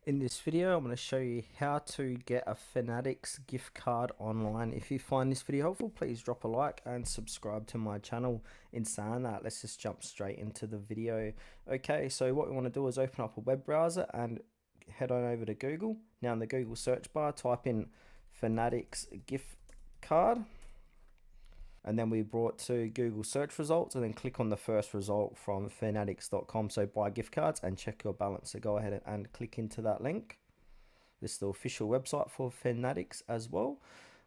In this video, I'm going to show you how to get a Fanatics gift card online. If you find this video helpful, please drop a like and subscribe to my channel. In saying that, let's just jump straight into the video. Okay, so what we want to do is open up a web browser and head on over to Google. Now in the Google search bar, type in Fanatics gift card. And then we brought to Google search results and then click on the first result from fanatics.com. So buy gift cards and check your balance. So go ahead and click into that link. This is the official website for Fanatics as well.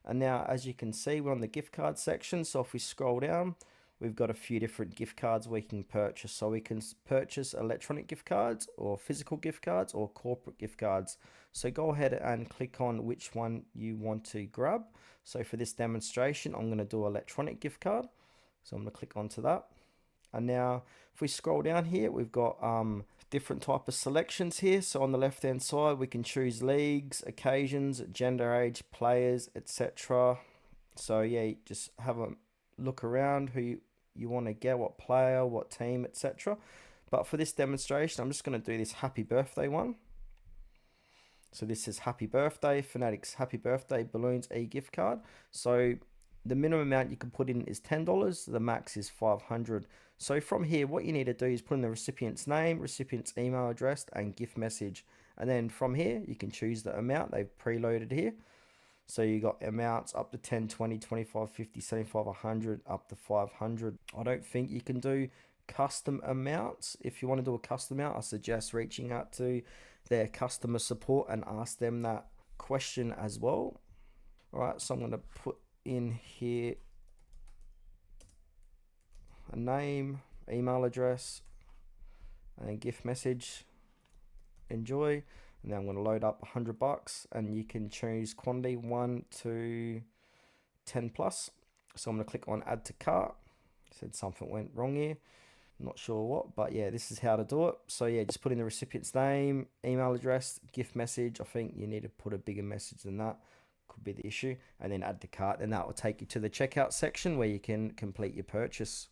And now, as you can see, we're on the gift card section. So if we scroll down, we've got a few different gift cards we can purchase. So we can purchase electronic gift cards or physical gift cards or corporate gift cards. So go ahead and click on which one you want to grab. So for this demonstration, I'm going to do electronic gift card. So I'm going to click onto that. And now if we scroll down here, we've got different type of selections here. So on the left hand side, we can choose leagues, occasions, gender, age, players, etc. So yeah, just have a look around who you want to get, what player, what team, etc. But for this demonstration, I'm just going to do this happy birthday one. So this is happy birthday, Fanatics happy birthday balloons e-gift card. So the minimum amount you can put in is $10, the max is $500. So from here, what you need to do is put in the recipient's name, recipient's email address, and gift message. And then from here, you can choose the amount they've preloaded here. So you got amounts up to 10, 20, 25, 50, 75, 100, up to 500. I don't think you can do custom amounts. If you want to do a custom amount, I suggest reaching out to their customer support and ask them that question as well. All right, so I'm going to put in here a name, email address, and gift message. Enjoy. And then I'm going to load up $100 and you can choose quantity 1 to 10 plus. So I'm going to click on add to cart. Said something went wrong here. Not sure what, but yeah, this is how to do it. So yeah, just put in the recipient's name, email address, gift message. I think you need to put a bigger message than that. Could be the issue. And then add to cart. And that will take you to the checkout section where you can complete your purchase.